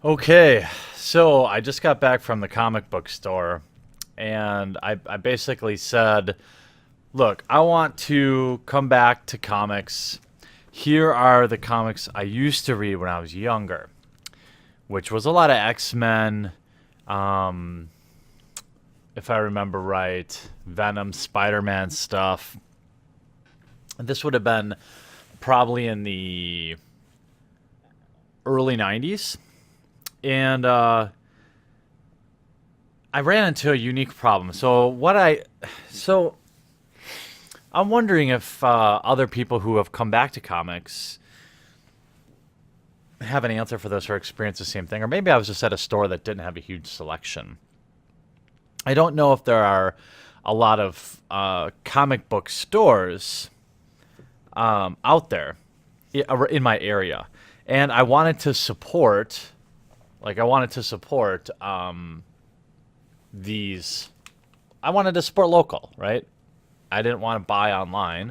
Okay, so I just got back from the comic book store, and I basically said, look, I want to come back to comics. Here are the comics I used to read when I was younger, which was a lot of X-Men, um, if I remember right, Venom, Spider-Man stuff. And this would have been probably in the early 90s. And I ran into a unique problem. So I'm wondering if other people who have come back to comics have an answer for this or experience the same thing, or maybe I was just at a store that didn't have a huge selection. I don't know if there are a lot of comic book stores out there in my area, and I wanted to support, these. I wanted to support local, right? I didn't want to buy online.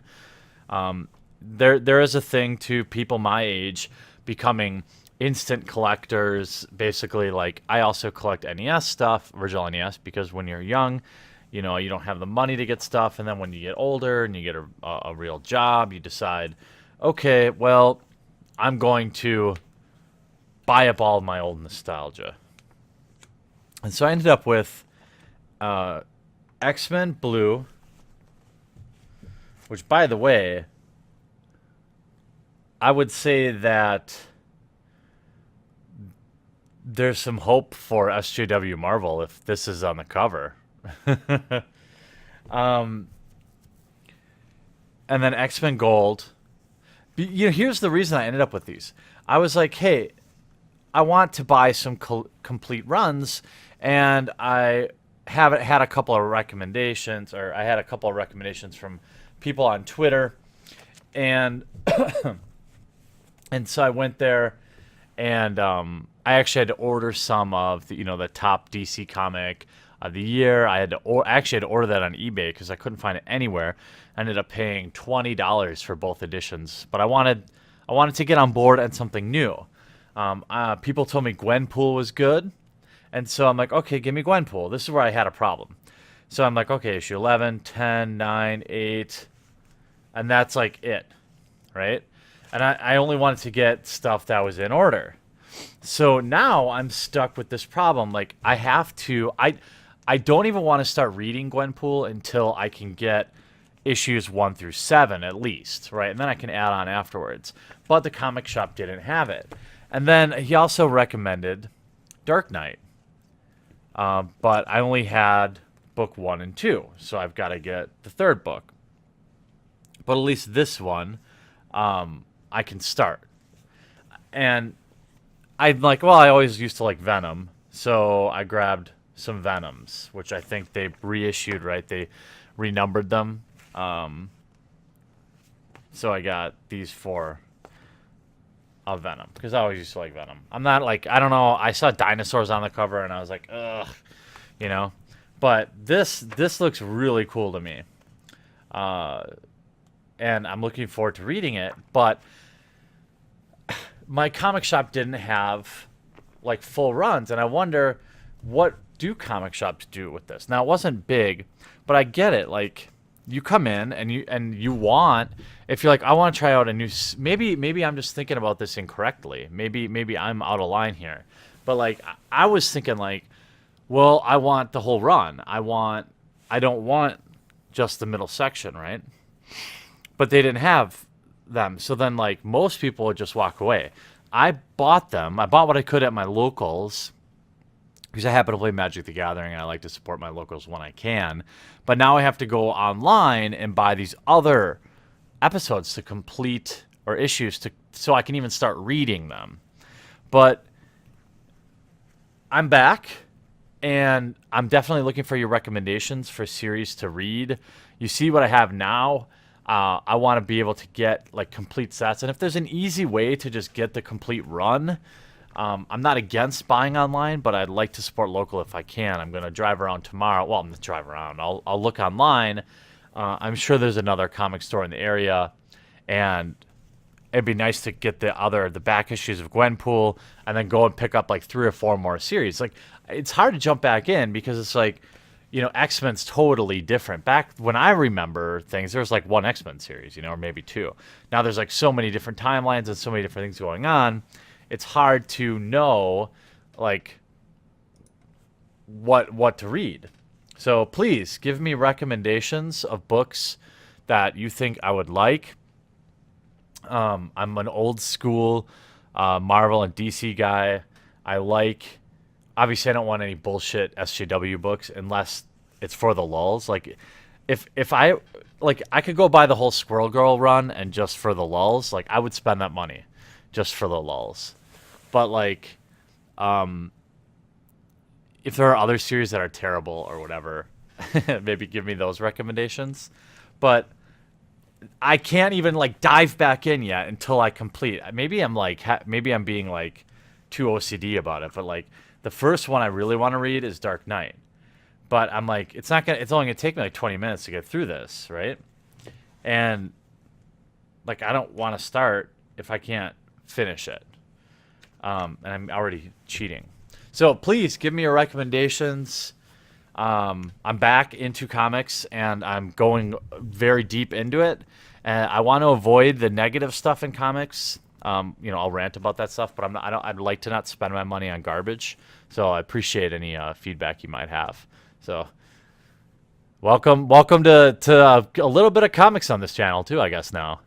There is a thing to people my age becoming instant collectors. Basically, like I also collect NES stuff, original NES, because when you're young, you don't have the money to get stuff, and then when you get older and you get a real job, you decide, okay, well, I'm going to buy up all of my old nostalgia. And so I ended up with uh, X-Men Blue, which, by the way, I would say that there's some hope for SJW Marvel if this is on the cover. um, and then X-Men Gold. Here's the reason I ended up with these. I was like, hey, I want to buy some complete runs, and I haven't had a couple of recommendations, or I had a couple of recommendations from people on Twitter, and and so I went there, and I actually had to order some of the top DC comic of the year. I actually had to order that on eBay because I couldn't find it anywhere. I ended up paying $20 for both editions, but I wanted to get on board and something new. People told me Gwenpool was good, and so I'm like, okay, give me Gwenpool. This is where I had a problem. So I'm like, okay, issue 11, 10, 9, 8, and that's like it, right? And I only wanted to get stuff that was in order. So now I'm stuck with this problem. Like I don't even want to start reading Gwenpool until I can get issues 1 through 7 at least, right? And then I can add on afterwards. But the comic shop didn't have it. And then he also recommended Dark Knight. But I only had book 1 and 2, so I've got to get the third book. But at least this one, I can start. And I'm like, well, I always used to like Venom, so I grabbed some Venoms, which I think they reissued, right? They renumbered them. So I got these 4 of Venom because I always used to like Venom. I'm not like, I don't know. I saw dinosaurs on the cover and I was like, ugh, you know. But this looks really cool to me, and I'm looking forward to reading it. But my comic shop didn't have like full runs, and I wonder what do comic shops do with this. Now it wasn't big, but I get it. Like you come in and you want, if you're like, I want to try out a new, maybe I'm just thinking about this incorrectly. Maybe I'm out of line here, but like I was thinking like, well, I want the whole run. I don't want just the middle section, right? But they didn't have them. So then like most people would just walk away. I bought them. I bought what I could at my locals because I happen to play Magic the Gathering and I like to support my locals when I can. But now I have to go online and buy these other episodes to complete, or issues to, so I can even start reading them. But I'm back, and I'm definitely looking for your recommendations for series to read. You see what I have now. I want to be able to get like complete sets, and if there's an easy way to just get the complete run, I'm not against buying online, but I'd like to support local if I can. I'm going to drive around tomorrow. Well, I'm going to drive around. I'll look online. I'm sure there's another comic store in the area, and it'd be nice to get the back issues of Gwenpool and then go and pick up like 3 or 4 more series. Like, it's hard to jump back in because it's like, X-Men's totally different. Back when I remember things, there was like 1 X-Men series, or maybe 2. Now there's like so many different timelines and so many different things going on. It's hard to know like what to read. So please give me recommendations of books that you think I would like. I'm an old school Marvel and DC guy. Obviously I don't want any bullshit SJW books unless it's for the lulz. Like if I could go buy the whole Squirrel Girl run and just for the lulz, like I would spend that money just for the lulz. But like if there are other series that are terrible or whatever, maybe give me those recommendations. But I can't even like dive back in yet until I complete. Maybe I'm being like too OCD about it. But like the first one I really want to read is Dark Knight. But I'm like, it's only gonna take me like 20 minutes to get through this, right? And like I don't want to start if I can't finish it. And I'm already cheating. So please give me your recommendations. I'm back into comics and I'm going very deep into it. And I want to avoid the negative stuff in comics. I'll rant about that stuff, but I'd like to not spend my money on garbage. So I appreciate any feedback you might have. So welcome to a little bit of comics on this channel too, I guess now.